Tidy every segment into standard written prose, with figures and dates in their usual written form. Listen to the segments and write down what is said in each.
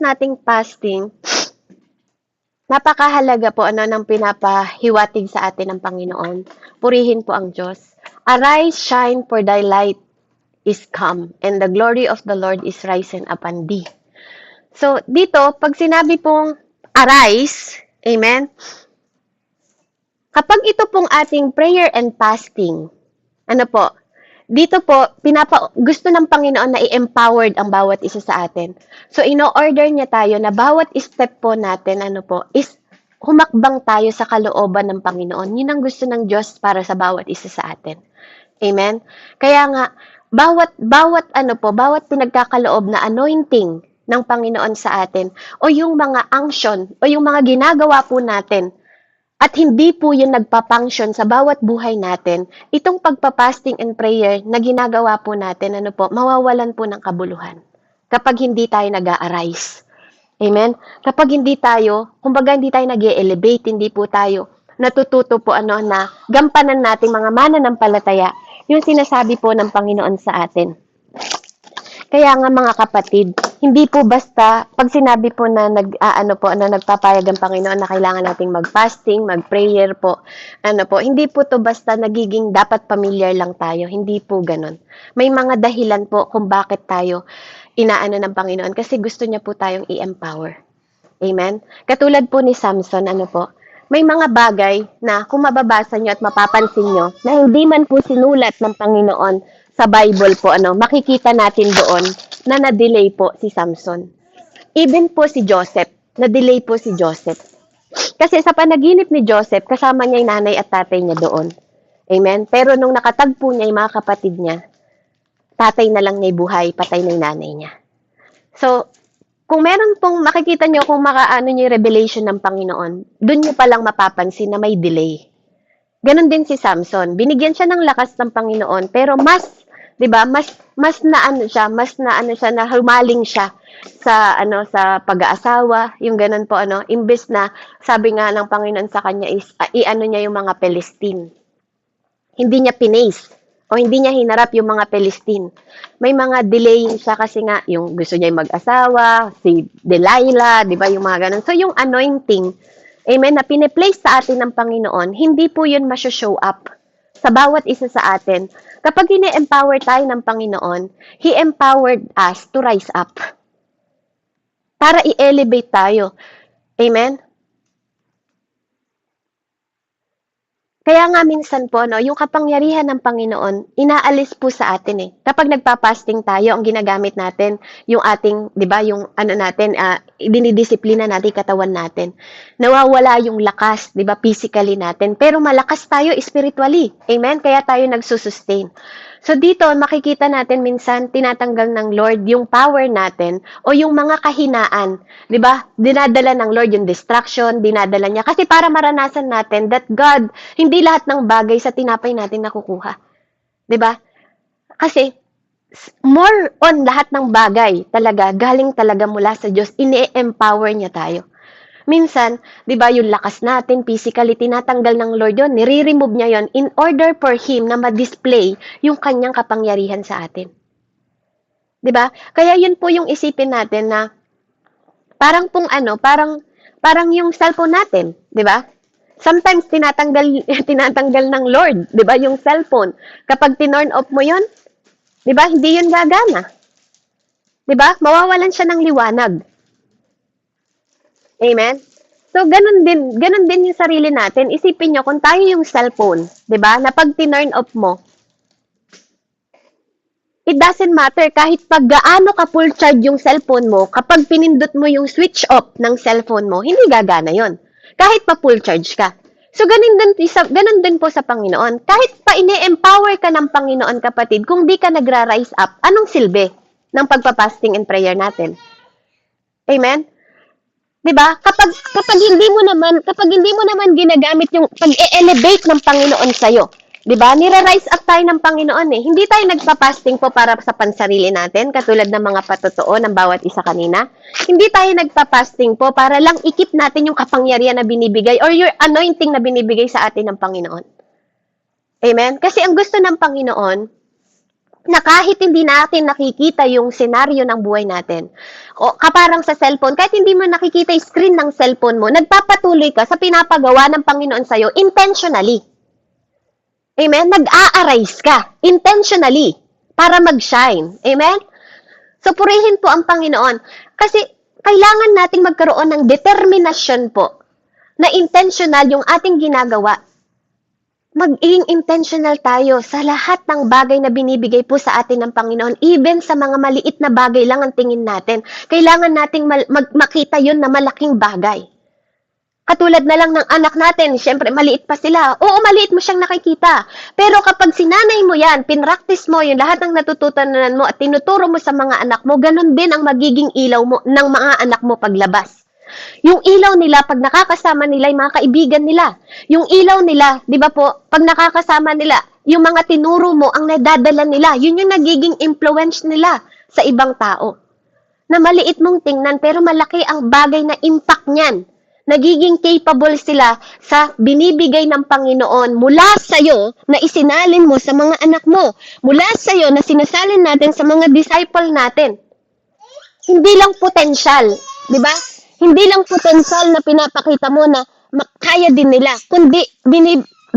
nating fasting, napakahalaga po ng pinapahiwatig sa atin ng Panginoon. Purihin po ang Diyos. Arise, shine, for thy light is come, and the glory of the Lord is risen upon thee. So, dito, pag sinabi pong arise, amen, kapag ito pong ating prayer and fasting, dito po, gusto ng Panginoon na i-empowered ang bawat isa sa atin. So, ino-order niya tayo na bawat step po natin, is humakbang tayo sa kalooban ng Panginoon. Yun ang gusto ng Diyos para sa bawat isa sa atin. Amen? Kaya nga, bawat pinagkakaloob na anointing ng Panginoon sa atin, o yung mga unction, o yung mga ginagawa po natin, at hindi po yun nagpa-function sa bawat buhay natin, itong pagpa-fasting and prayer na ginagawa po natin, mawawalan po ng kabuluhan. Kapag hindi tayo nag-a-arise. Amen? Kapag hindi tayo nag-elevate, hindi po tayo natututo po na gampanan nating mga mananampalataya, yung sinasabi po ng Panginoon sa atin. Kaya nga mga kapatid, hindi po basta pag sinabi po na nagpapayag ang Panginoon na kailangan nating mag-fasting, mag-prayer po, hindi po to basta nagiging dapat familiar lang tayo, hindi po ganun. May mga dahilan po kung bakit tayo inaano ng Panginoon kasi gusto niya po tayong i-empower. Amen? Katulad po ni Samson, may mga bagay na kung mababasa nyo at mapapansin nyo na hindi man po sinulat ng Panginoon sa Bible po, makikita natin doon na na-delay po si Samson. Even po si Joseph, na-delay po si Joseph. Kasi sa panaginip ni Joseph, kasama niya yung nanay at tatay niya doon. Amen? Pero nung nakatagpo niya yung mga kapatid niya, tatay na lang niya buhay, patay na yung nanay niya. So, kung meron pong makikita nyo kung makaano nyo yung revelation ng Panginoon, doon nyo palang mapapansin na may delay. Ganon din si Samson. Binigyan siya ng lakas ng Panginoon, pero mas naano siya na humaling siya sa pag-aasawa, yung ganon po imbes na sabi nga ng Panginoon sa kanya is iano niya yung mga Palestine. Hindi niya pinace o hindi niya hinarap yung mga Palestine. May mga delaying siya kasi nga yung gusto niya yung mag-asawa, si Delilah, 'di ba, yung mga ganon. So yung anointing, amen, na pine-place sa atin ng Panginoon, hindi po yun ma-show up sa bawat isa sa atin. Kapag ini-empower tayo ng Panginoon, He empowered us to rise up. Para i-elevate tayo. Amen? Kaya nga minsan po, yung kapangyarihan ng Panginoon, inaalis po sa atin eh. Kapag nagpa-fasting tayo, ang ginagamit natin, yung ating, di ba, yung dinidisiplina natin, katawan natin. Nawawala yung lakas, di ba, physically natin. Pero malakas tayo spiritually. Amen? Kaya tayo nagsusustain. So dito, makikita natin minsan, tinatanggal ng Lord yung power natin o yung mga kahinaan. Di ba? Dinadala ng Lord yung distraction, dinadala niya. Kasi para maranasan natin that God, hindi lahat ng bagay sa tinapay natin nakukuha. Di ba? Kasi, more on lahat ng bagay talaga, galing talaga mula sa Diyos, ini-empower niya tayo. Minsan, di ba, yung lakas natin, physically, tinatanggal ng Lord yun, nire-remove niya yon in order for Him na ma-display yung kanyang kapangyarihan sa atin. Di ba? Kaya yun po yung isipin natin na parang parang yung cellphone natin, di ba? Sometimes tinatanggal ng Lord, di ba, yung cellphone. Kapag tinurn off mo yon, di ba, hindi yun gagana. Di ba? Mawawalan siya ng liwanag. Amen? So, ganun din yung sarili natin. Isipin nyo, kung tayo yung cellphone, di ba, na pag tinurn off mo, it doesn't matter kahit pag gaano ka full charge yung cellphone mo, kapag pinindot mo yung switch off ng cellphone mo, hindi gagana yon. Kahit pa full charge ka. So, ganun din po sa Panginoon. Kahit pa ine-empower ka ng Panginoon, kapatid, kung di ka nagra-rise up, anong silbi ng pagpa-fasting and prayer natin? Amen? 'Di ba? Kapag hindi mo naman ginagamit yung pag-elevate ng Panginoon sa iyo, 'di ba? Nire-rise up tayo ng Panginoon eh. Hindi tayo nagpa-fasting po para sa pansarili natin, katulad ng mga patotoo ng bawat isa kanina. Hindi tayo nagpa-fasting po para lang ikip natin yung kapangyarihan na binibigay or your anointing na binibigay sa atin ng Panginoon. Amen? Kasi ang gusto ng Panginoon, na kahit hindi natin nakikita yung senaryo ng buhay natin, o kaparang sa cellphone, kahit hindi mo nakikita yung screen ng cellphone mo, nagpapatuloy ka sa pinapagawa ng Panginoon sa'yo intentionally. Amen? Nag-a-arise ka intentionally para mag-shine. Amen? So, purihin po ang Panginoon. Kasi, kailangan nating magkaroon ng determinasyon po na intentional yung ating ginagawa. Maging intentional tayo sa lahat ng bagay na binibigay po sa atin ng Panginoon. Even sa mga maliit na bagay lang ang tingin natin. Kailangan nating makita yun na malaking bagay. Katulad na lang ng anak natin, syempre maliit pa sila. Oo, maliit mo siyang nakikita. Pero kapag sinanay mo yan, pinractice mo yung lahat ng natututunan mo at tinuturo mo sa mga anak mo, ganun din ang magiging ilaw mo ng mga anak mo paglabas. Yung ilaw nila, pag nakakasama nila, yung mga kaibigan nila. Yung ilaw nila, di ba po, pag nakakasama nila, yung mga tinuro mo, ang nadadala nila, yun yung nagiging influence nila sa ibang tao. Na maliit mong tingnan, pero malaki ang bagay na impact niyan. Nagiging capable sila sa binibigay ng Panginoon mula sa'yo na isinalin mo sa mga anak mo. Mula sa'yo na sinasalin natin sa mga disciple natin. Hindi lang potensyal, di ba? Hindi lang potential na pinapakita mo na kaya din nila, kundi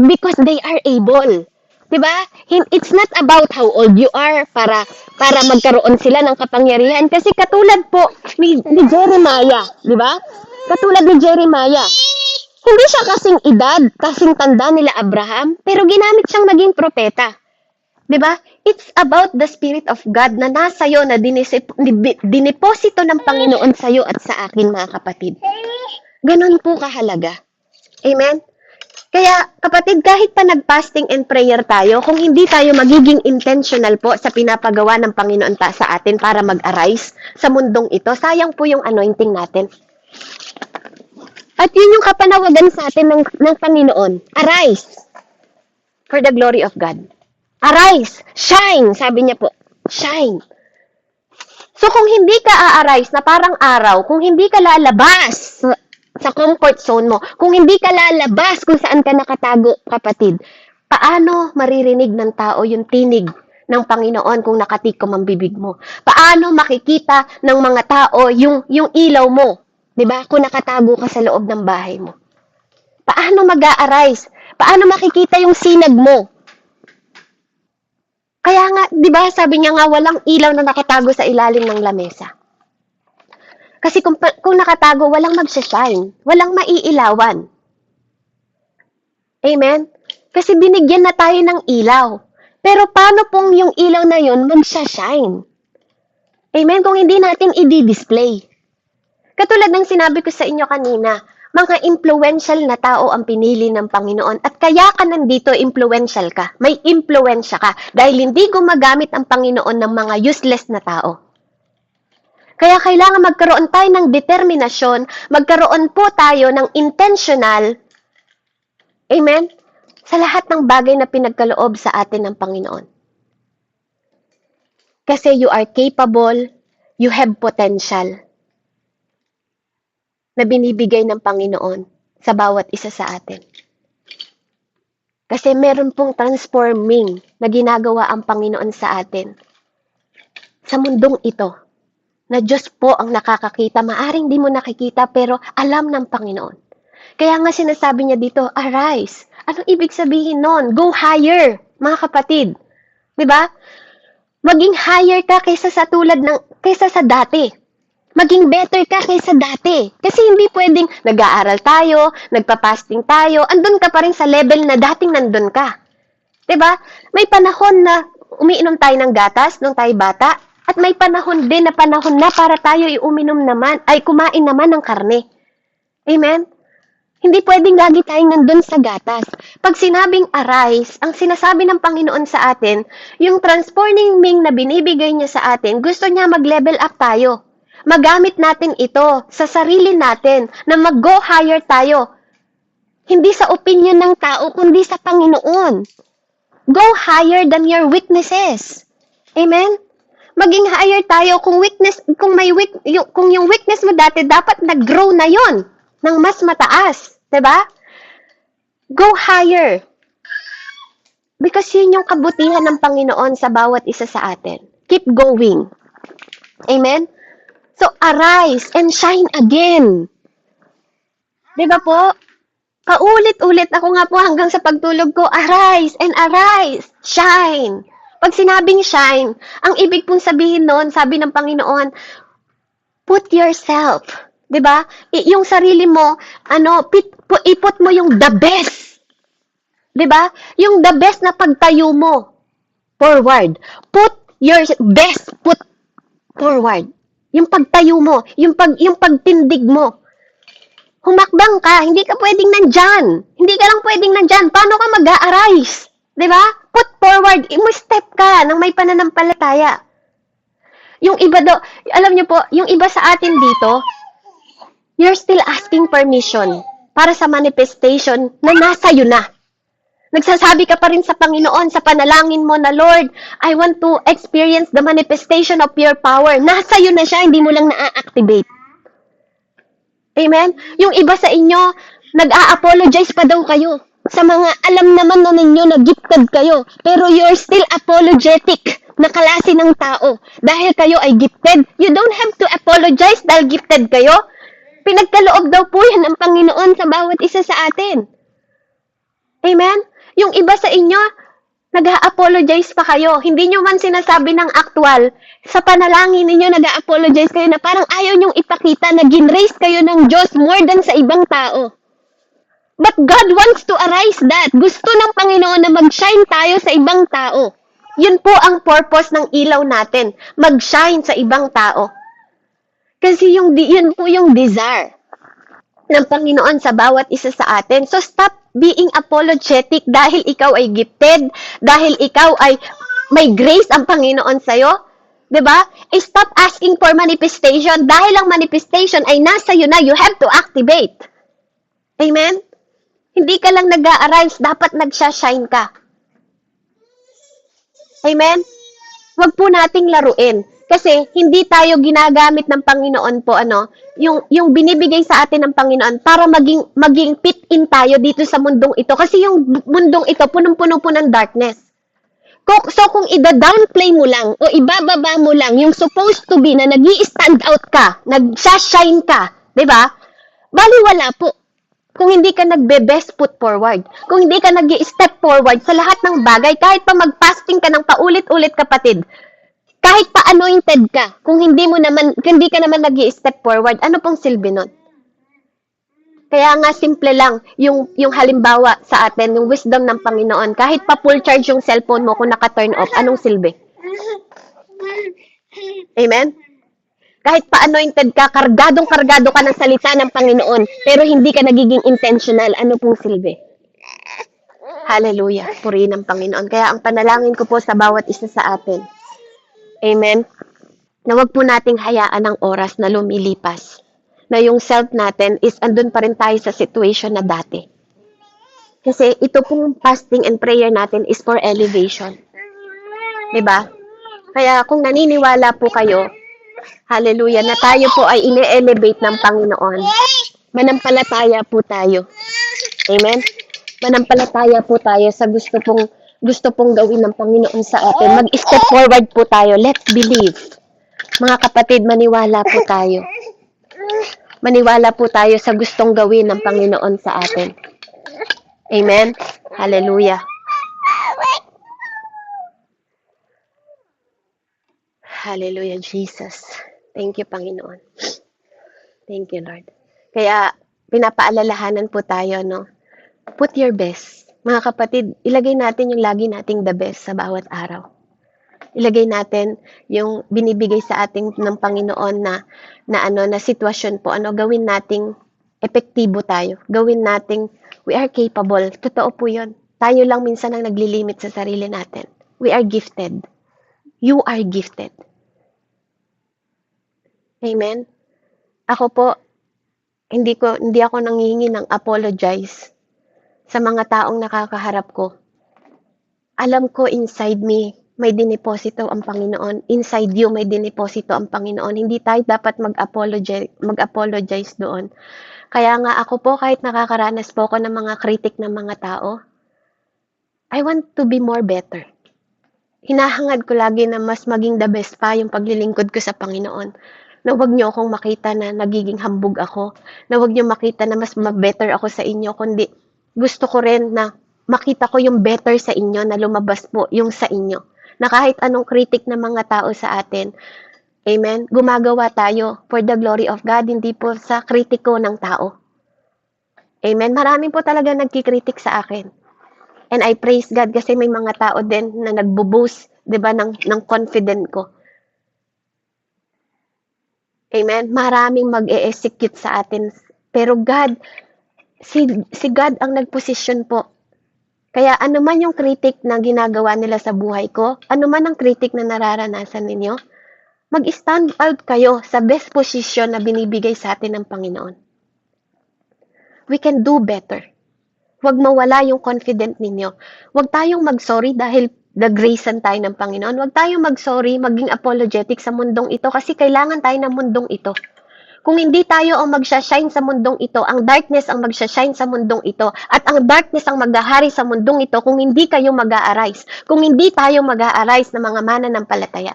because they are able. Diba? It's not about how old you are para magkaroon sila ng kapangyarihan. Kasi katulad po ni Jeremiah, diba? Katulad ni Jeremiah. Hindi siya kasing edad, kasing tanda nila Abraham, pero ginamit siyang maging propeta. Diba? It's about the Spirit of God na nasa iyo, na dineposito ng Panginoon sa iyo at sa akin, mga kapatid. Ganon po kahalaga. Amen? Kaya, kapatid, kahit pa nag-fasting and prayer tayo, kung hindi tayo magiging intentional po sa pinapagawa ng Panginoon sa atin para mag-arise sa mundong ito, sayang po yung anointing natin. At yun yung kapanawagan sa atin ng Panginoon. Arise for the glory of God. Arise, shine, sabi niya po, shine. So kung hindi ka a-arise na parang araw, kung hindi ka lalabas sa comfort zone mo, kung hindi ka lalabas kung saan ka nakatago, kapatid, paano maririnig ng tao yung tinig ng Panginoon kung nakatikom ang bibig mo? Paano makikita ng mga tao yung ilaw mo? 'Di ba? Kung nakatago ka sa loob ng bahay mo. Paano mag-a-arise? Paano makikita yung sinag mo? Kaya nga, di ba, sabi niya nga, walang ilaw na nakatago sa ilalim ng lamesa. Kasi kung nakatago, walang magsashine. Walang maiilawan. Amen? Kasi binigyan na tayo ng ilaw. Pero paano pong yung ilaw na yun magsashine? Amen? Kung hindi natin i-display. Katulad ng sinabi ko sa inyo kanina, mga influential na tao ang pinili ng Panginoon. At kaya ka nandito, influential ka. May impluensya ka. Dahil hindi gumagamit ang Panginoon ng mga useless na tao. Kaya kailangan magkaroon tayo ng determinasyon, magkaroon po tayo ng intentional, amen, sa lahat ng bagay na pinagkaloob sa atin ng Panginoon. Kasi you are capable, you have potential na binibigay ng Panginoon sa bawat isa sa atin. Kasi meron pong transforming na ginagawa ang Panginoon sa atin. Sa mundong ito, na Diyos po ang nakakakita. Maaring di mo nakikita, pero alam ng Panginoon. Kaya nga sinasabi niya dito, arise. Anong ibig sabihin nun? Go higher, mga kapatid. Diba? Maging higher ka kaysa sa dati. Maging better ka kaysa dati. Kasi hindi pwedeng nag-aaral tayo, nagpa-fasting tayo, andun ka pa rin sa level na dating nandun ka. 'Di ba? May panahon na umiinom tayo ng gatas nung tayo bata, at may panahon din na para tayo kumain naman ng karne. Amen? Hindi pwedeng lagi tayong nandun sa gatas. Pag sinabing arise, ang sinasabi ng Panginoon sa atin, yung transforming na binibigay niya sa atin, gusto niya mag-level up tayo. Magamit natin ito sa sarili natin na mag-go higher tayo. Hindi sa opinion ng tao, kundi sa Panginoon. Go higher than your weaknesses. Amen? Maging higher tayo kung yung weakness mo dati, dapat nag-grow na yon ng mas mataas. Diba? Go higher. Because yun yung kabutihan ng Panginoon sa bawat isa sa atin. Keep going. Amen? So, arise and shine again. Di ba po? Paulit-ulit ako nga po hanggang sa pagtulog ko, arise and arise, shine. Pag sinabing shine, ang ibig pong sabihin noon, sabi ng Panginoon, put yourself, 'di ba? Yung sarili mo, iput mo yung the best. 'Di ba? Yung the best na pagtayo mo forward. Put your best put forward. Yung pagtayo mo, yung pagtindig mo. Humakbang ka, hindi ka pwedeng nandyan. Hindi ka lang pwedeng nandyan. Paano ka mag-a-arise? 'Di ba? Put forward, step ka ng may pananampalataya. Yung iba alam niyo po, yung iba sa atin dito, you're still asking permission para sa manifestation na nasa iyo na. Nagsasabi ka pa rin sa Panginoon, sa panalangin mo na, Lord, I want to experience the manifestation of your power. Nasa iyo na siya, hindi mo lang na-activate. Amen? Yung iba sa inyo, nag-a-apologize pa daw kayo sa mga alam naman na ninyo na gifted kayo, pero you're still apologetic na klase ng tao. Dahil kayo ay gifted, you don't have to apologize dahil gifted kayo. Pinagkaloob daw po yan ng Panginoon sa bawat isa sa atin. Amen? Yung iba sa inyo, nag-a-apologize pa kayo. Hindi nyo man sinasabi ng actual. Sa panalangin ninyo, nag-a-apologize kayo na parang ayaw nyong ipakita na ginraise kayo ng Diyos more than sa ibang tao. But God wants to arise that. Gusto ng Panginoon na mag-shine tayo sa ibang tao. Yun po ang purpose ng ilaw natin. Mag-shine sa ibang tao. Kasi yun po yung desire ng Panginoon sa bawat isa sa atin. So stop being apologetic dahil ikaw ay gifted, dahil ikaw ay may grace ang Panginoon sa'yo. 'Di ba? Stop asking for manifestation dahil ang manifestation ay nasa iyo na, you have to activate. Amen? Hindi ka lang nag-a-arise, dapat nagsha-shine ka. Amen? Huwag po nating laruin. Kasi hindi tayo ginagamit ng Panginoon po yung binibigay sa atin ng Panginoon para maging fit in tayo dito sa mundong ito. Kasi yung mundong ito punong-puno po ng darkness. So kung ida-downplay mo lang o ibababa mo lang yung supposed to be na nag-i-stand out ka, nag-shine ka, 'di ba? Baliwala po. Kung hindi ka nagbe-best foot forward, kung hindi ka nag-i-step forward sa lahat ng bagay, kahit pa mag-fasting ka ng paulit-ulit, kapatid, kahit pa anointed ka, kung hindi ka naman nag-i-step forward, ano pong silbi nun? Kaya nga simple lang yung halimbawa sa atin, yung wisdom ng Panginoon. Kahit pa full charge yung cellphone mo kung naka-turn off, anong silbi? Amen? Kahit pa anointed ka, kargadong-kargado ka ng salita ng Panginoon, pero hindi ka nagiging intentional, ano pong silbi? Hallelujah, purihin ng Panginoon. Kaya ang panalangin ko po sa bawat isa sa atin, amen, na wag po nating hayaan ang oras na lumilipas, na yung self natin is andun pa rin tayo sa situation na dati. Kasi ito pong fasting and prayer natin is for elevation. Diba? Kaya kung naniniwala po kayo, hallelujah, na tayo po ay ine-elevate ng Panginoon, manampalataya po tayo. Amen? Manampalataya po tayo sa gusto pong gawin ng Panginoon sa atin. Mag-step forward po tayo. Let's believe. Mga kapatid, maniwala po tayo. Maniwala po tayo sa gustong gawin ng Panginoon sa atin. Amen? Hallelujah. Hallelujah, Jesus. Thank you, Panginoon. Thank you, Lord. Kaya, pinapaalalahanan po tayo, no? Put your best. Mga kapatid, ilagay natin yung lagi nating the best sa bawat araw. Ilagay natin yung binibigay sa ating ng Panginoon na sitwasyon po. Gawin nating epektibo tayo. Gawin nating we are capable. Totoo po yun. Tayo lang minsan ang naglilimit sa sarili natin. We are gifted. You are gifted. Amen? Ako po, hindi ako nanghihingi ng apologize sa mga taong nakakaharap ko. Alam ko inside me, may diniposito ang Panginoon. Inside you, may diniposito ang Panginoon. Hindi tayo dapat mag-apologize doon. Kaya nga ako po, kahit nakakaranas po ako ng mga kritik ng mga tao, I want to be more better. Hinahangad ko lagi na mas maging the best pa yung paglilingkod ko sa Panginoon. Na huwag niyo akong makita na nagiging hambog ako. Na huwag niyo makita na mas better ako sa inyo, kundi gusto ko rin na makita ko yung better sa inyo na lumabas po yung sa inyo. Na kahit anong kritik ng mga tao sa atin, amen, gumagawa tayo for the glory of God, hindi po sa kritiko ng tao. Amen, maraming po talaga nagkikritik sa akin. And I praise God kasi may mga tao din na nagbo-boost, 'di ba, ng confident ko. Amen. Maraming mag-e-execute sa atin. Pero God, si God ang nagposisyon po. Kaya ano man yung critic na ginagawa nila sa buhay ko, ano man ang critic na nararanasan ninyo, mag-stand out kayo sa best position na binibigay sa atin ng Panginoon. We can do better. Huwag mawala yung confident ninyo. Huwag tayong mag-sorry dahil nag-gracean tayo ng Panginoon. Huwag tayong mag-sorry, maging apologetic sa mundong ito kasi kailangan tayo ng mundong ito. Kung hindi tayo ang magsha-shine sa mundong ito, ang darkness ang magsha-shine sa mundong ito, at ang darkness ang mag-ahari sa mundong ito kung hindi kayo mag-a-arise, kung hindi tayo mag-a-arise na mga mananampalataya.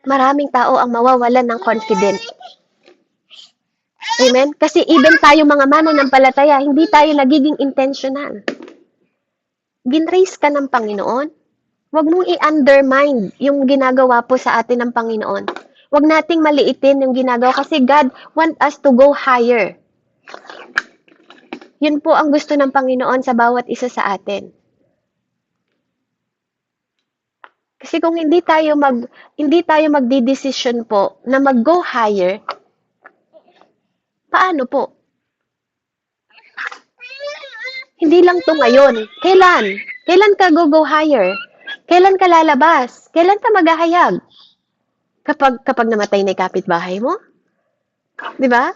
Maraming tao ang mawawalan ng confidence. Amen? Kasi even tayo mga mananampalataya, hindi tayo nagiging intentional. Ginraise ka ng Panginoon. Huwag mong i-undermine yung ginagawa po sa atin ng Panginoon. Huwag nating maliitin yung ginagawa kasi God want us to go higher. Yun po ang gusto ng Panginoon sa bawat isa sa atin. Kasi kung hindi tayo magdi-decision po na mag-go higher, paano po? Hindi lang to ngayon. Kailan? Kailan ka go higher? Kailan ka lalabas? Kailan ka maghahayag? Kapag namatay na yung kapitbahay mo? 'Di ba?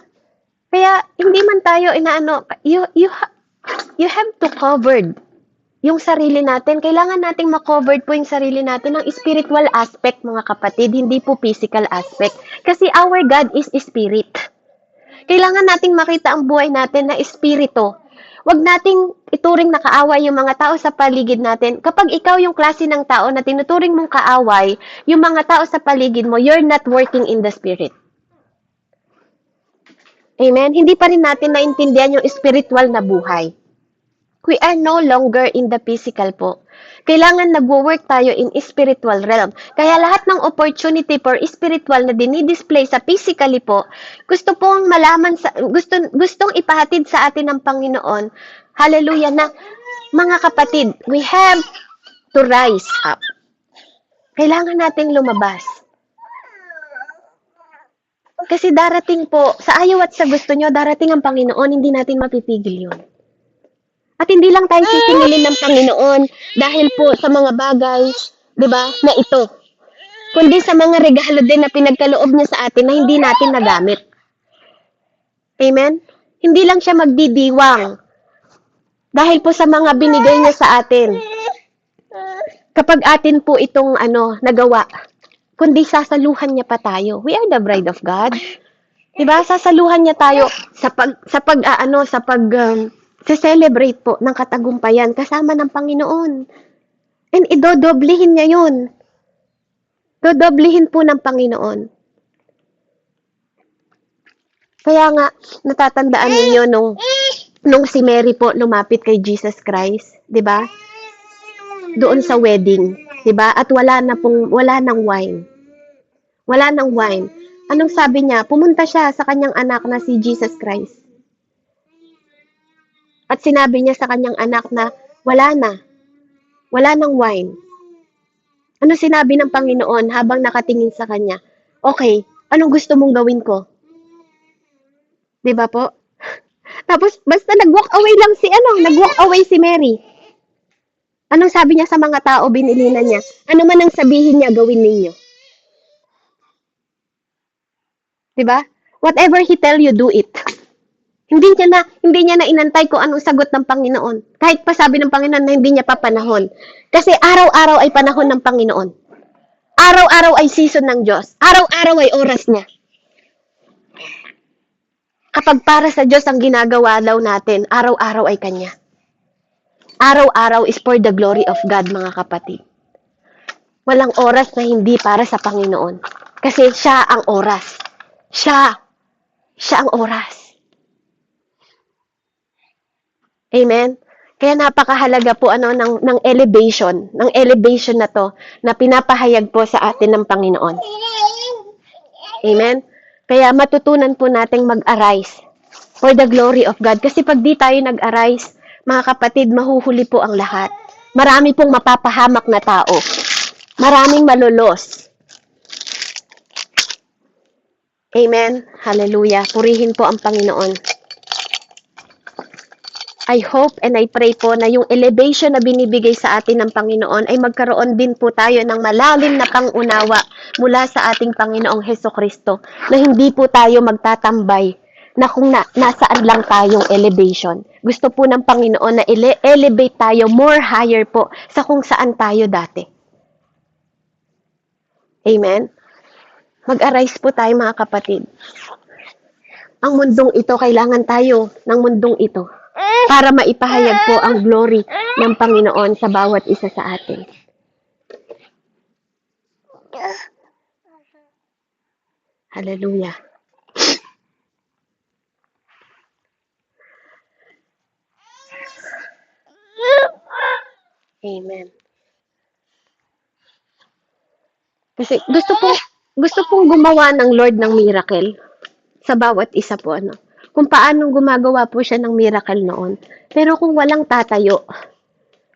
Kaya hindi man tayo inaano, you have to covered yung sarili natin. Kailangan nating ma-covered po yung sarili natin ng spiritual aspect, mga kapatid, hindi po physical aspect. Kasi our God is spirit. Kailangan nating makita ang buhay natin na espiritu. Huwag nating ituring na kaaway yung mga tao sa paligid natin. Kapag ikaw yung klase ng tao na tinuturing mong kaaway, yung mga tao sa paligid mo, you're not working in the spirit. Amen? Hindi pa rin natin naintindihan yung spiritual na buhay. We are no longer in the physical po. Kailangan nagwo-work tayo in spiritual realm. Kaya lahat ng opportunity for spiritual na dinidisplay sa physically po, gusto pong malaman, gustong ipahatid sa atin ng Panginoon, hallelujah, na mga kapatid, we have to rise up. Kailangan nating lumabas. Kasi darating po, sa ayaw at sa gusto nyo, darating ang Panginoon, hindi natin mapipigil yun. At hindi lang tayo sisingilin ng Panginoon dahil po sa mga bagay, 'di ba, na ito. Kundi sa mga regalo din na pinagkaloob niya sa atin na hindi natin nagamit. Amen? Hindi lang siya magdidiwang dahil po sa mga binigay niya sa atin. Kapag atin po itong nagawa, kundi sasaluhan niya pa tayo. We are the bride of God. 'Di ba? Sasaluhan niya tayo celebrate po ng katagumpayan kasama ng Panginoon. And idodoblihin niya yun. Dodoblihin po ng Panginoon. Kaya nga, natatandaan ninyo nung si Mary po lumapit kay Jesus Christ, 'di ba? Doon sa wedding, 'di ba? At wala nang wine. Wala nang wine. Anong sabi niya? Pumunta siya sa kanyang anak na si Jesus Christ. At sinabi niya sa kanyang anak na wala nang wine. Ano sinabi ng Panginoon habang nakatingin sa kanya? Okay, anong gusto mong gawin ko? 'Di ba po? Tapos basta nag-walk away si Mary. Anong sabi niya sa mga tao, binilinan niya? Ano man ang sabihin niya, gawin ninyo. 'Di ba? Whatever he tell you, do it. Hindi niya na inantay kung anong sagot ng Panginoon. Kahit pa sabi ng Panginoon na hindi niya pa panahon. Kasi araw-araw ay panahon ng Panginoon. Araw-araw ay season ng Diyos. Araw-araw ay oras niya. Kapag para sa Diyos ang ginagawa daw natin, araw-araw ay Kanya. Araw-araw is for the glory of God, mga kapatid. Walang oras na hindi para sa Panginoon. Kasi siya ang oras. Siya ang oras. Amen? Kaya napakahalaga po ng elevation na to na pinapahayag po sa atin ng Panginoon. Amen? Kaya matutunan po nating mag-arise for the glory of God. Kasi pag di tayo nag-arise, mga kapatid, mahuhuli po ang lahat. Marami pong mapapahamak na tao. Maraming malulos. Amen? Hallelujah. Purihin po ang Panginoon. I hope and I pray po na yung elevation na binibigay sa atin ng Panginoon ay magkaroon din po tayo ng malalim na pangunawa mula sa ating Panginoong Hesukristo na hindi po tayo magtatambay na kung nasaan lang tayong elevation. Gusto po ng Panginoon na elevate tayo more higher po sa kung saan tayo dati. Amen? Mag-arise po tayo, mga kapatid. Ang mundong ito, kailangan tayo ng mundong ito para maipahayag po ang glory ng Panginoon sa bawat isa sa atin. Hallelujah. Amen. Kasi gusto pong gumawa ng Lord ng miracle sa bawat isa po, kung paano gumagawa po siya ng miracle noon. Pero kung walang tatayo,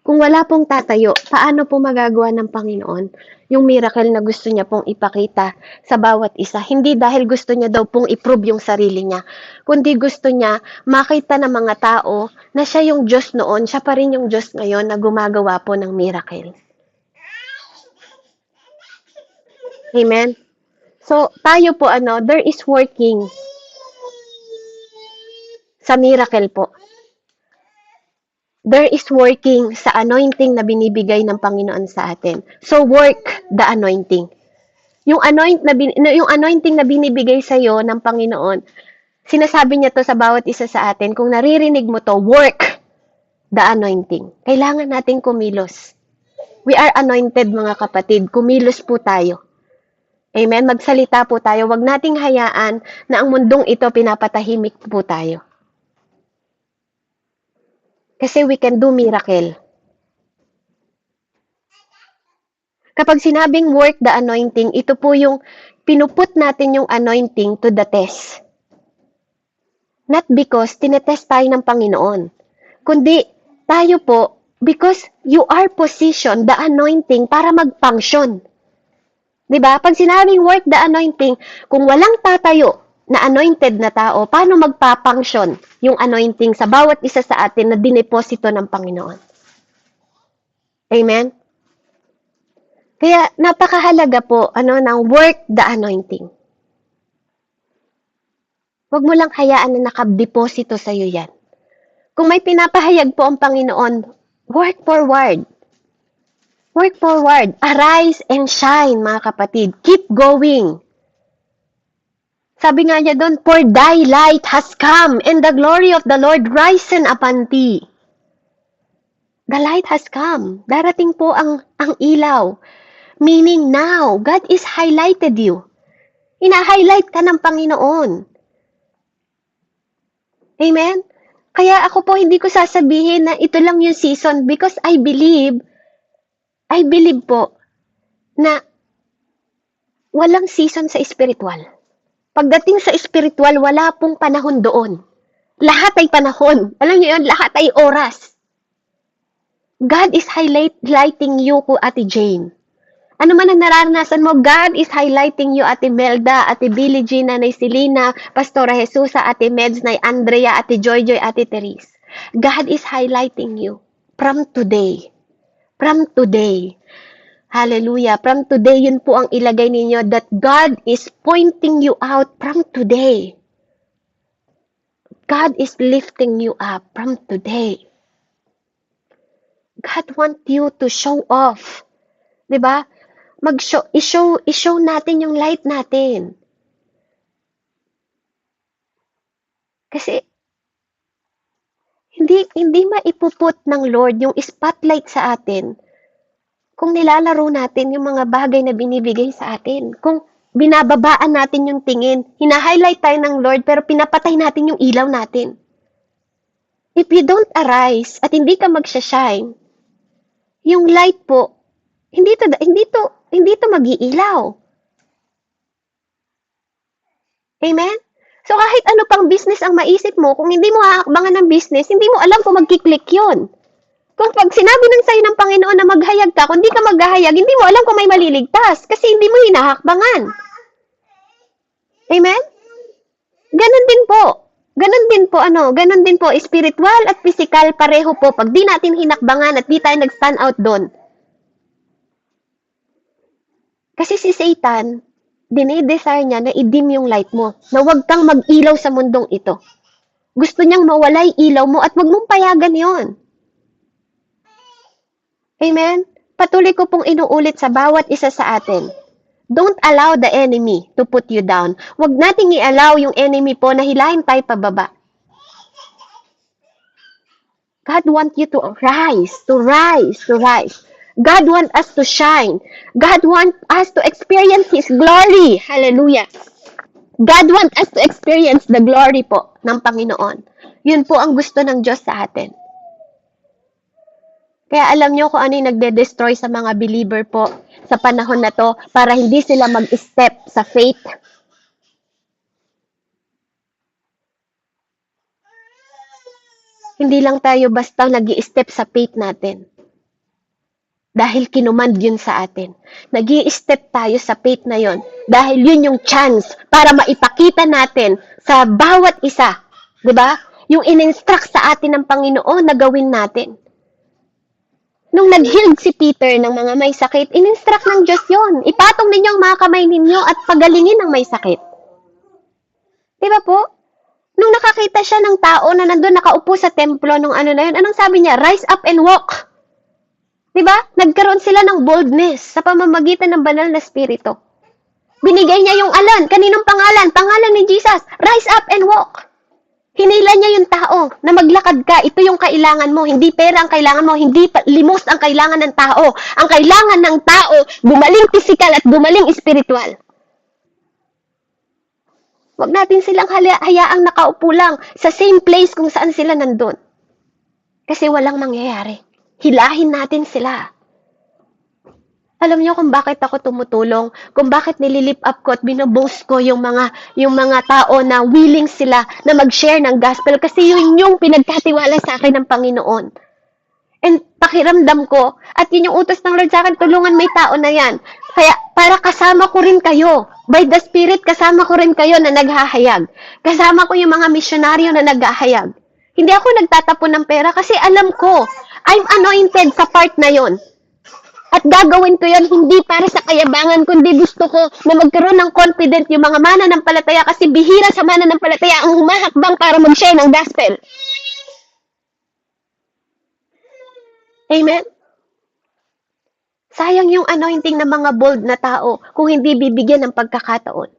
kung wala pong tatayo, paano po magagawa ng Panginoon yung miracle na gusto niya pong ipakita sa bawat isa? Hindi dahil gusto niya daw pong i-prove yung sarili niya, kundi gusto niya makita ng mga tao na siya yung Diyos noon, siya pa rin yung Diyos ngayon na gumagawa po ng miracle. Amen? So, tayo po, there is working sa miracle po. There is working sa anointing na binibigay ng Panginoon sa atin. So, work the anointing. Yung anointing na binibigay sa iyo ng Panginoon, sinasabi niya to sa bawat isa sa atin, kung naririnig mo to, work the anointing. Kailangan nating kumilos. We are anointed, mga kapatid. Kumilos po tayo. Amen? Magsalita po tayo. Huwag nating hayaan na ang mundong ito pinapatahimik po tayo. Kasi we can do miracle. Kapag sinabing work the anointing, ito po yung pinuput natin yung anointing to the test. Not because tinetest tayo ng Panginoon, kundi tayo po because you are positioned the anointing para mag-function. Diba? Pag sinabing work the anointing, kung walang tatayo na anointed na tao, paano magpa-function yung anointing sa bawat isa sa atin na dineposito ng Panginoon? Amen? Kaya napakahalaga po ng work the anointing. Huwag mo lang hayaan na nakadeposito sa iyo yan. Kung may pinapahayag po ang Panginoon, work forward. Work forward. Arise and shine, mga kapatid. Keep going. Sabi nga niya doon, for thy light has come, and the glory of the Lord risen upon thee. The light has come. Darating po ang ilaw. Meaning now, God is highlighted you. Ina-highlight ka ng Panginoon. Amen? Kaya ako po hindi ko sasabihin na ito lang yung season because I believe po na walang season sa spiritual. Pagdating sa spiritual, wala pong panahon doon. Lahat ay panahon. Alam niyo yun, lahat ay oras. God is highlighting you, Ate Jane. Ano man ang naranasan mo, God is highlighting you, Ate Melda, Ate Billie Jean, Nanay Selena, Pastora Jesusa, Ate Meds, Nay Andrea, Ate Joy, Ate Therese. God is highlighting you from today. From today. Hallelujah. From today, yun po ang ilagay ninyo that God is pointing you out from today. God is lifting you up from today. God wants you to show off. Diba? I-show natin yung light natin. Kasi hindi maipuput ng Lord yung spotlight sa atin kung nilalaro natin yung mga bagay na binibigay sa atin. Kung binababaan natin yung tingin, hina-highlight tayo ng Lord pero pinapatay natin yung ilaw natin. If you don't arise at hindi ka magsha-shine, yung light po, hindi to mag-iilaw. Amen? So kahit ano pang business ang maisip mo, kung hindi mo haakbangan ng business, hindi mo alam kung magkiklik yun. Kung pag sinabi ng sa'yo ng Panginoon na maghayag ka, kung hindi ka maghahayag, hindi mo alam kung may maliligtas kasi hindi mo hinahakbangan. Amen? Ganon din po. Ganon din po, spiritual at physical pareho po pag di natin hinakbangan at di tayo nag-stand out doon. Kasi si Satan, dinidesire niya na i-dim yung light mo, na huwag kang mag-ilaw sa mundong ito. Gusto niyang mawala yung ilaw mo at huwag mong payagan yon. Amen? Patuloy ko pong inuulit sa bawat isa sa atin. Don't allow the enemy to put you down. Huwag nating i-allow yung enemy po na hilahin tayo pababa. God wants you to rise. God wants us to shine. God wants us to experience His glory. Hallelujah. God wants us to experience the glory po ng Panginoon. Yun po ang gusto ng Diyos sa atin. Kaya alam nyo kung ano yung nagde-destroy sa mga believer po sa panahon na to para hindi sila mag-step sa faith. Hindi lang tayo basta nag-i-step sa faith natin. Dahil kinumand yun sa atin. Nag-i-step tayo sa faith na yun. Dahil yun yung chance para maipakita natin sa bawat isa. Diba? Yung in-instruct sa atin ng Panginoon na gawin natin. Nung nag-healed si Peter ng mga may sakit, in-instruct ng Diyos yun. Ipatong ninyo ang mga kamay ninyo at pagalingin ang may sakit. Diba po? Nung nakakita siya ng tao na nandun nakaupo sa templo nung ano na yun, anong sabi niya? Rise up and walk. Diba? Nagkaroon sila ng boldness sa pamamagitan ng banal na spirito. Binigay niya yung kaninong pangalan? Pangalan ni Jesus. Rise up and walk. Hinila niya yung tao na maglakad ka. Ito yung kailangan mo. Hindi pera ang kailangan mo. Hindi limos ang kailangan ng tao. Ang kailangan ng tao, gumaling physical at gumaling spiritual. Huwag natin silang hayaang nakaupo lang sa same place kung saan sila nandun. Kasi walang mangyayari. Hilahin natin sila. Alam niyo kung bakit ako tumutulong, kung bakit nililip up ko at binoboast ko yung mga tao na willing sila na mag-share ng gospel kasi yun yung pinagkatiwala sa akin ng Panginoon. And pakiramdam ko, at yun yung utos ng Lord sa akin, tulungan may tao na yan. Kaya para kasama ko rin kayo. By the Spirit, kasama ko rin kayo na naghahayag. Kasama ko yung mga misyonaryo na naghahayag. Hindi ako nagtatapon ng pera kasi alam ko, I'm anointed sa part na yon. At gagawin ko yon hindi para sa kayabangan, kundi gusto ko na magkaroon ng confident yung mga mananampalataya kasi bihira sa mananampalataya ang humahakbang para mag-share ng gospel. Amen? Sayang yung anointing ng mga bold na tao kung hindi bibigyan ng pagkakataon.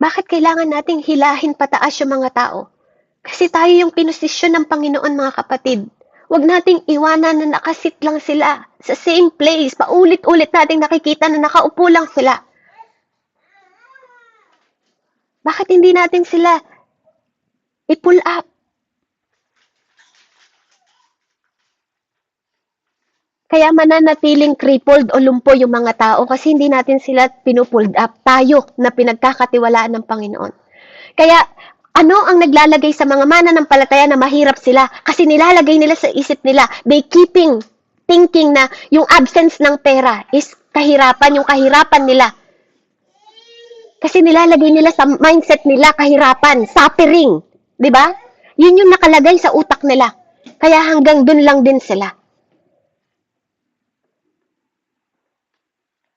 Bakit kailangan nating hilahin pataas yung mga tao? Kasi tayo yung pinosisyon ng Panginoon, mga kapatid. Huwag nating iwanan na nakasit lang sila sa same place. Paulit-ulit nating nakikita na nakaupo lang sila. Bakit hindi natin sila i-pull up? Kaya mananatiling crippled o lumpo yung mga tao kasi hindi natin sila pinupulled up. Tayo na pinagkakatiwalaan ng Panginoon. Kaya ano ang naglalagay sa mga mananampalataya na mahirap sila? Kasi nilalagay nila sa isip nila, they keeping thinking na yung absence ng pera is kahirapan, yung kahirapan nila. Kasi nilalagay nila sa mindset nila kahirapan, suffering. Diba? Yun yung nakalagay sa utak nila. Kaya hanggang dun lang din sila.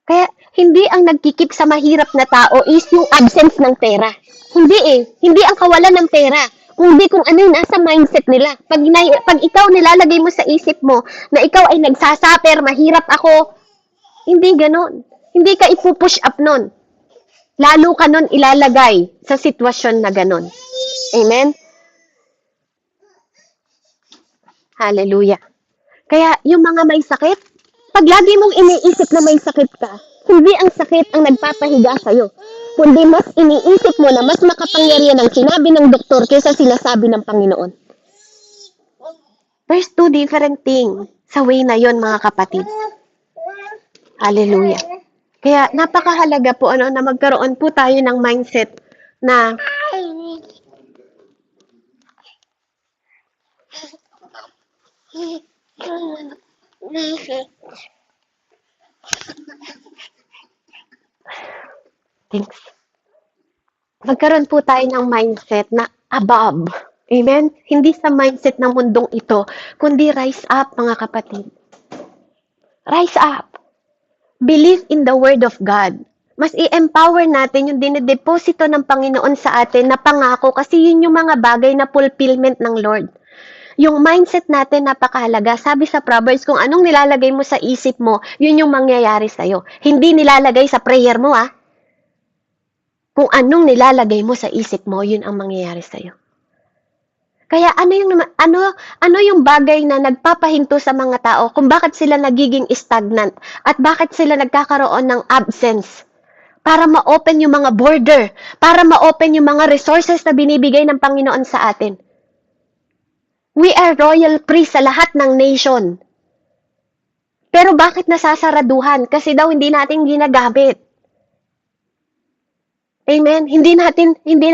Kaya hindi ang nagkikip sa mahirap na tao is yung absence ng pera. Hindi Hindi ang kawalan ng pera. Kundi kung ano yung nasa mindset nila. Pag ikaw nilalagay mo sa isip mo na ikaw ay nagsasaper, mahirap ako, hindi ganon. Hindi ka ipupush up nun. lalo ka nun ilalagay sa sitwasyon na ganun. Amen? Hallelujah. Kaya yung mga may sakit, pag lagi mong iniisip na may sakit ka, hindi ang sakit ang nagpapahiga sa'yo, kundi mas iniisip mo na mas makapangyarihan ang sinabi ng doktor kaysa sinasabi ng Panginoon. There's two different things sa way na yon, mga kapatid. Hallelujah. Kaya napakahalaga po na magkaroon po tayo ng mindset na thanks. Magkaroon po tayo ng mindset na above. Amen? Hindi sa mindset ng mundong ito, kundi rise up, mga kapatid. Rise up. Believe in the Word of God. Mas i-empower natin yung dinedeposito ng Panginoon sa atin na pangako kasi yun yung mga bagay na fulfillment ng Lord. Yung mindset natin napakahalaga. Sabi sa Proverbs, kung anong nilalagay mo sa isip mo, yun yung mangyayari sa'yo. Hindi nilalagay sa prayer mo, Kung anong nilalagay mo sa isip mo, yun ang mangyayari sa'yo. Kaya ano yung bagay na nagpapahinto sa mga tao kung bakit sila nagiging stagnant at bakit sila nagkakaroon ng absence? Para ma-open yung mga border, para ma-open yung mga resources na binibigay ng Panginoon sa atin. We are royal priest sa lahat ng nation. Pero bakit nasasaraduhan? Kasi daw hindi natin ginagamit. Amen? Hindi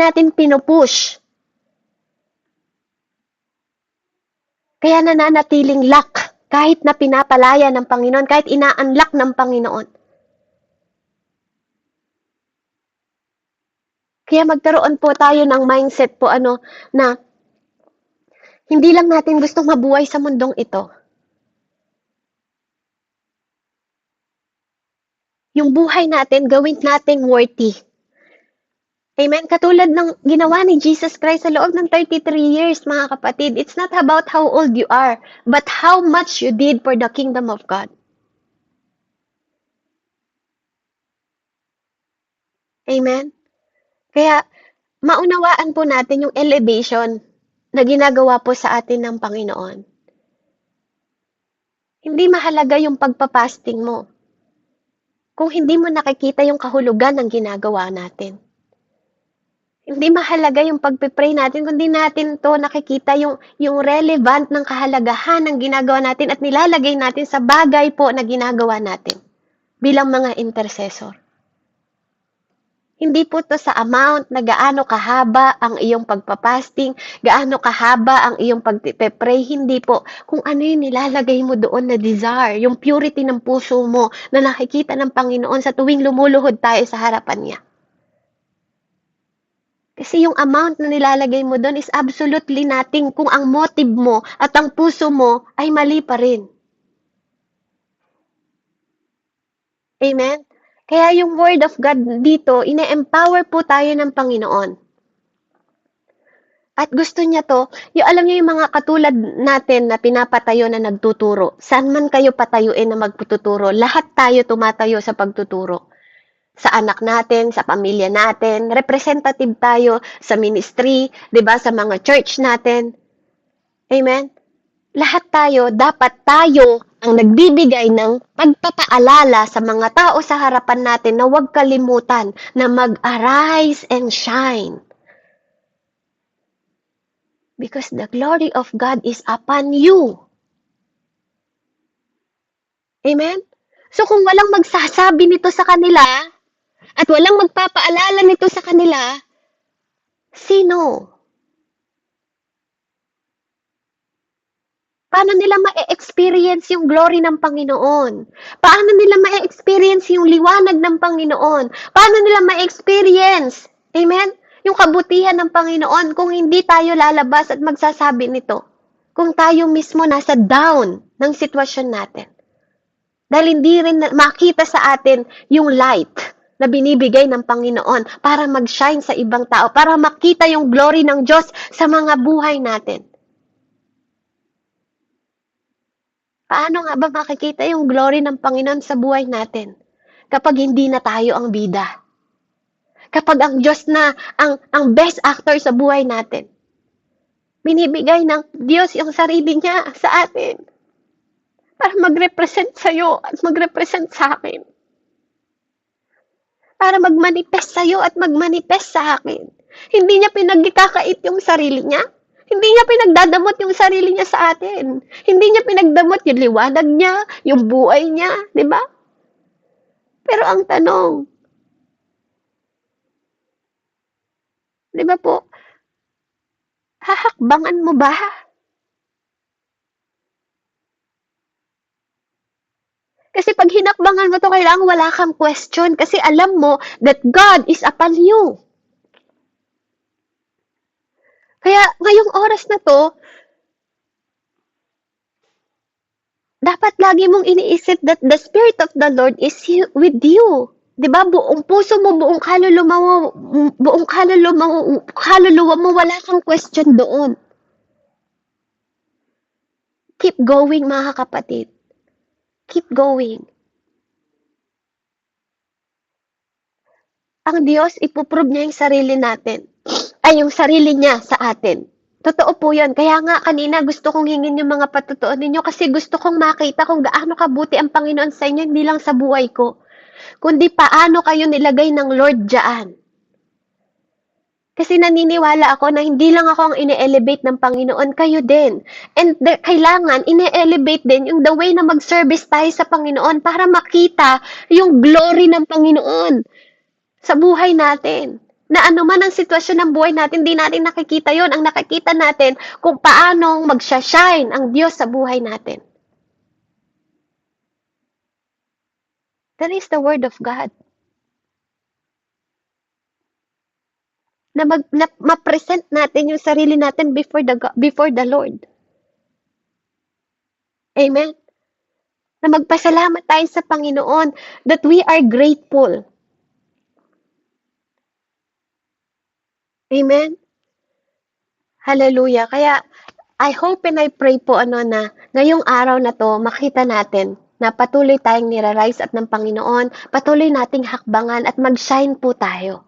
natin pinupush. Kaya nananatiling lock kahit na pinapalaya ng Panginoon, kahit ina-unlock ng Panginoon. Kaya magkaroon po tayo ng mindset po na hindi lang natin gustong mabuhay sa mundong ito. Yung buhay natin, gawin nating worthy. Amen? Katulad ng ginawa ni Jesus Christ sa loob ng 33 years, mga kapatid. It's not about how old you are, but how much you did for the kingdom of God. Amen? Kaya, maunawaan po natin yung elevation na ginagawa po sa atin ng Panginoon. Hindi mahalaga yung pagpapasting mo kung hindi mo nakikita yung kahulugan ng ginagawa natin. Hindi mahalaga yung pagpipray natin, kundi natin to nakikita yung relevant ng kahalagahan ng ginagawa natin at nilalagay natin sa bagay po na ginagawa natin bilang mga intercessor. Hindi po to sa amount na gaano kahaba ang iyong pagpapasting, gaano kahaba ang iyong pagpipray, hindi po. Kung ano yung nilalagay mo doon na desire, yung purity ng puso mo na nakikita ng Panginoon sa tuwing lumuluhod tayo sa harapan niya. Kasi yung amount na nilalagay mo doon is absolutely nothing kung ang motive mo at ang puso mo ay mali pa rin. Amen? Kaya yung Word of God dito, ine-empower po tayo ng Panginoon. At gusto niya to, alam niyo yung mga katulad natin na pinapatayo na nagtuturo. Saan man kayo patayuin na magtuturo, lahat tayo tumatayo sa pagtuturo. Sa anak natin, sa pamilya natin, representative tayo sa ministry, 'di ba, sa mga church natin. Amen. Lahat dapat tayo ang nagbibigay ng pagpapaalala sa mga tao sa harapan natin na huwag kalimutan na mag-arise and shine. Because the glory of God is upon you. Amen? So kung walang magsasabi nito sa kanila, at walang magpapaalala nito sa kanila, sino? Paano nila ma-experience yung glory ng Panginoon? Paano nila ma-experience yung liwanag ng Panginoon? Paano nila ma-experience, amen, yung kabutihan ng Panginoon kung hindi tayo lalabas at magsasabi nito? Kung tayo mismo nasa down ng sitwasyon natin. Dahil hindi rin makita sa atin yung light na binibigay ng Panginoon para mag-shine sa ibang tao, para makita yung glory ng Diyos sa mga buhay natin. Paano nga ba makikita yung glory ng Panginoon sa buhay natin kapag hindi na tayo ang bida? Kapag ang Diyos na ang best actor sa buhay natin, binibigay ng Diyos yung sarili niya sa atin para mag-represent sa'yo at mag-represent sa akin. Para mag-manifest sa'yo at mag-manifest sa akin. Hindi niya pinagkakait yung sarili niya. Hindi niya pinagdadamot yung sarili niya sa atin. Hindi niya pinagdamot yung liwanag niya, yung buhay niya, di ba? Pero ang tanong, di ba po, hahakbangan mo ba? Kasi pag hinakbangan mo to, kailangan wala kang question kasi alam mo that God is upon you. Kaya ngayong oras na to, dapat lagi mong iniisip that the Spirit of the Lord is with you. 'Di ba? Buong puso mo, kaluluwa mo, wala kang question doon. Keep going, mga kapatid. Keep going. Ang Diyos, ipoprove niya yung sarili natin. Ay, yung sarili niya sa atin. Totoo po yun. Kaya nga kanina gusto kong hingin yung mga patutuon ninyo kasi gusto kong makita kung gaano kabuti ang Panginoon sa inyo, hindi lang sa buhay ko, kundi paano kayo nilagay ng Lord dyan. Kasi naniniwala ako na hindi lang ako ang ine-elevate ng Panginoon, kayo din. And kailangan ine-elevate din yung the way na mag-service tayo sa Panginoon para makita yung glory ng Panginoon sa buhay natin. Na anuman ang sitwasyon ng buhay natin, di natin nakikita yon. Ang nakikita natin kung paano magsha-shine ang Diyos sa buhay natin. That is the Word of God. Na ma-present natin yung sarili natin before the Lord. Amen? Na magpasalamat tayo sa Panginoon that we are grateful. Amen? Hallelujah. Kaya, I hope and I pray po na ngayong araw na to, makita natin na patuloy tayong nirarise at ng Panginoon, patuloy nating hakbangan at mag-shine po tayo.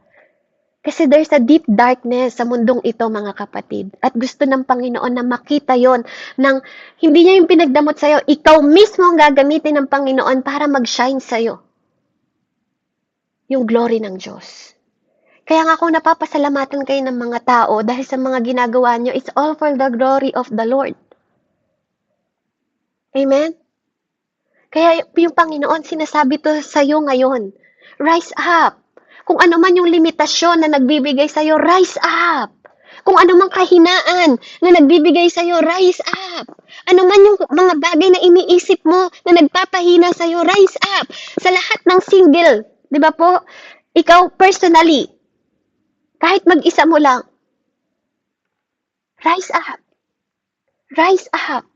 Kasi there's a deep darkness sa mundong ito, mga kapatid. At gusto ng Panginoon na makita yon ng hindi niya yung pinagdamot sa'yo, ikaw mismo ang gagamitin ng Panginoon para mag-shine sa'yo. Yung glory ng Diyos. Kaya nga kung napapasalamatan kayo ng mga tao dahil sa mga ginagawa nyo, it's all for the glory of the Lord. Amen? Kaya yung Panginoon, sinasabi to sa'yo ngayon, rise up. Kung ano man yung limitasyon na nagbibigay sa'yo, rise up. Kung ano man kahinaan na nagbibigay sa'yo, rise up. Ano man yung mga bagay na iniisip mo na nagpapahina sa'yo, rise up. Sa lahat ng single, di ba po? Ikaw personally, kahit mag-isa mo lang, rise up. Rise up.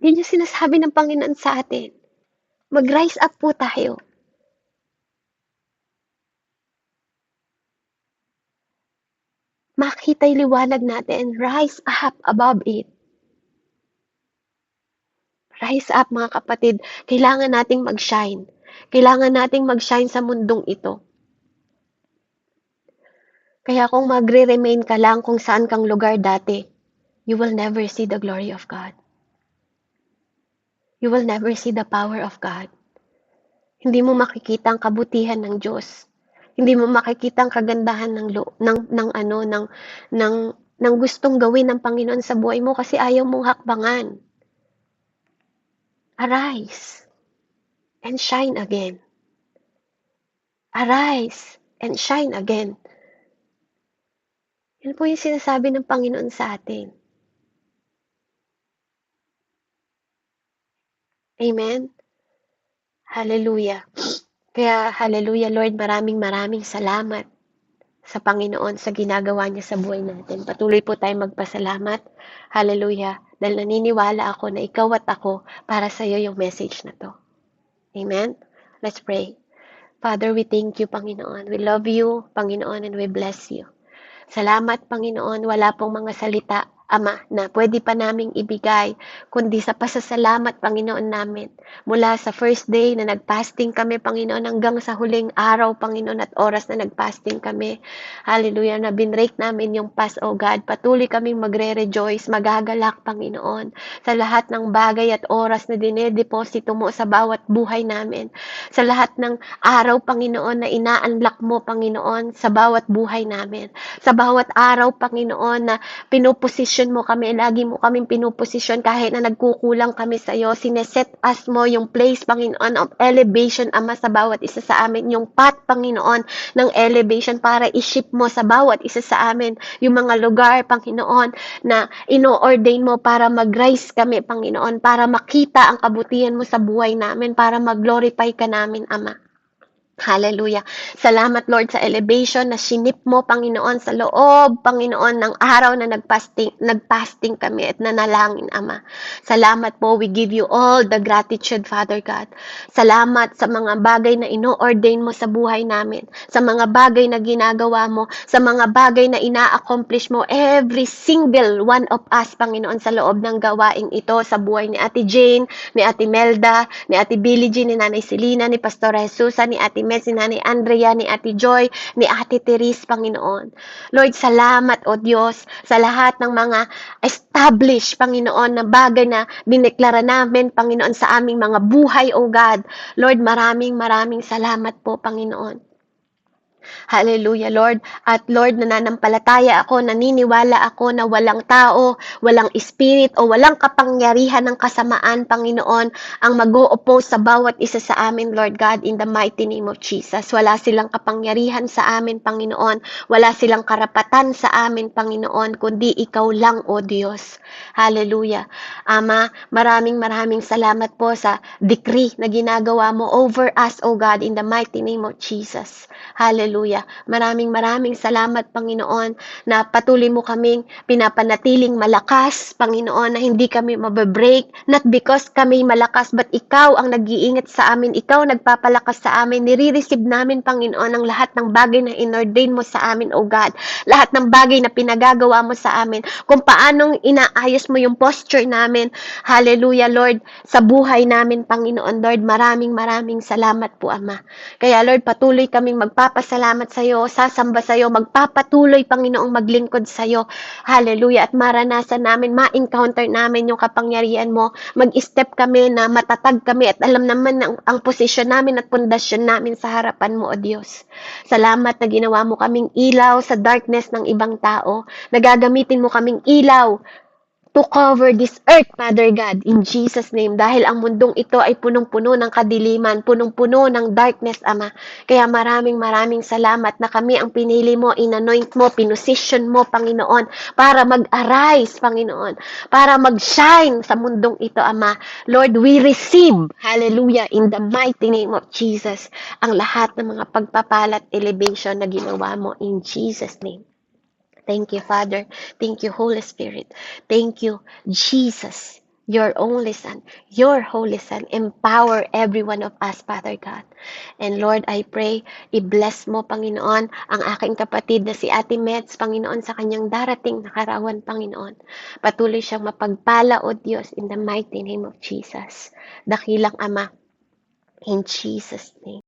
Yun yung sinasabi ng Panginoon sa atin. Mag-rise up po tayo. Makita yung liwanag natin and rise up above it. Rise up, mga kapatid. Kailangan nating mag-shine. Kailangan nating mag-shine sa mundong ito. Kaya kung magre-remain ka lang kung saan kang lugar dati, you will never see the glory of God. You will never see the power of God. Hindi mo makikita ang kabutihan ng Diyos. Hindi mo makikita ang kagandahan ng gustong gawin ng Panginoon sa buhay mo kasi ayaw mong hakbangan. Arise and shine again. Arise and shine again. Yan po yung sinasabi ng Panginoon sa atin. Amen? Hallelujah. Kaya, hallelujah, Lord, maraming salamat sa Panginoon sa ginagawa niya sa buhay natin. Patuloy po tayong magpasalamat. Hallelujah. Dahil naniniwala ako na ikaw at ako para sa iyo yung message na to. Amen? Let's pray. Father, we thank you, Panginoon. We love you, Panginoon, and we bless you. Salamat, Panginoon. Wala pong mga salita Ama, na pwede pa naming ibigay, kundi sa pasasalamat, Panginoon namin, mula sa first day na nagpasting kami, Panginoon, hanggang sa huling araw, Panginoon, at oras na nagpasting kami. Hallelujah, na binrake namin yung fast, O God. Patuloy kaming magre-rejoice, magagalak, Panginoon, sa lahat ng bagay at oras na dinedeposito mo sa bawat buhay namin. Sa lahat ng araw, Panginoon, na ina-unlock mo, Panginoon, sa bawat buhay namin. Sa bawat araw, Panginoon, na pinuposisyon mo kami, lagi mo kaming pinuposisyon kahit na nagkukulang kami sa iyo. Sineset us mo yung place, Panginoon, of elevation, Ama, sa bawat isa sa amin. Yung path, Panginoon, ng elevation para i-ship mo sa bawat isa sa amin. Yung mga lugar, Panginoon, na ino-ordain mo para mag-rise kami, Panginoon, para makita ang kabutihan mo sa buhay namin, para mag-glorify ka namin, Ama. Hallelujah. Salamat, Lord, sa elevation na sinip mo, Panginoon, sa loob, Panginoon, ng araw na nagpasting kami at nanalangin, Ama. Salamat po. We give you all the gratitude, Father God. Salamat sa mga bagay na ino-ordain mo sa buhay namin, sa mga bagay na ginagawa mo, sa mga bagay na ina-accomplish mo, every single one of us, Panginoon, sa loob ng gawaing ito, sa buhay ni Ate Jane, ni Ate Melda, ni Ate Billie Jean, ni Nanay Selena, ni Pastor Jesusa, ni Ate Mel, si Nanay Andrea, ni Ate Joy, ni Ate Therese, Panginoon. Lord, salamat, O Diyos, sa lahat ng mga established, Panginoon, na bagay na dineklara namin, Panginoon, sa aming mga buhay, O God. Lord, maraming salamat po, Panginoon. Hallelujah, Lord. At Lord, nananampalataya ako, naniniwala ako na walang tao, walang spirit, o walang kapangyarihan ng kasamaan, Panginoon, ang mag-o-oppose sa bawat isa sa amin, Lord God, in the mighty name of Jesus. Wala silang kapangyarihan sa amin, Panginoon. Wala silang karapatan sa amin, Panginoon, kundi ikaw lang, O Diyos. Hallelujah. Ama, maraming salamat po sa decree na ginagawa mo over us, O God, in the mighty name of Jesus. Hallelujah. Maraming salamat, Panginoon, na patuloy mo kaming pinapanatiling malakas, Panginoon, na hindi kami mababreak, not because kami malakas, but ikaw ang nag-iingat sa amin, ikaw nagpapalakas sa amin, nire-receive namin, Panginoon, ang lahat ng bagay na inordain mo sa amin, O God, lahat ng bagay na pinagagawa mo sa amin, kung paanong inaayos mo yung posture namin, hallelujah, Lord, sa buhay namin, Panginoon, Lord, maraming salamat po, Ama. Kaya, Lord, patuloy kaming magpapasalamat sa iyo, sasamba sa iyo, magpapatuloy, Panginoong, maglingkod sa iyo. Hallelujah. At maranasan namin, ma-encounter namin yung kapangyarihan mo. Mag-step kami na matatag kami at alam naman ang posisyon namin at pundasyon namin sa harapan mo, O Diyos. Salamat na ginawa mo kaming ilaw sa darkness ng ibang tao. Nagagamitin mo kaming ilaw to cover this earth, Father God, in Jesus' name. Dahil ang mundong ito ay punong-puno ng kadiliman, punong-puno ng darkness, Ama. Kaya maraming salamat na kami ang pinili mo, inanoint mo, pinosisyon mo, Panginoon, para mag-arise, Panginoon, para mag-shine sa mundong ito, Ama. Lord, we receive, hallelujah, in the mighty name of Jesus, ang lahat ng mga pagpapalat, elevation na ginawa mo in Jesus' name. Thank you, Father. Thank you, Holy Spirit. Thank you, Jesus, your only Son, your Holy Son. Empower every one of us, Father God. And Lord, I pray, i-bless mo, Panginoon, ang aking kapatid na si Ate Mets, Panginoon, sa kanyang darating na karawan, Panginoon. Patuloy siyang mapagpala, O Diyos, in the mighty name of Jesus. Dakilang Ama, in Jesus' name.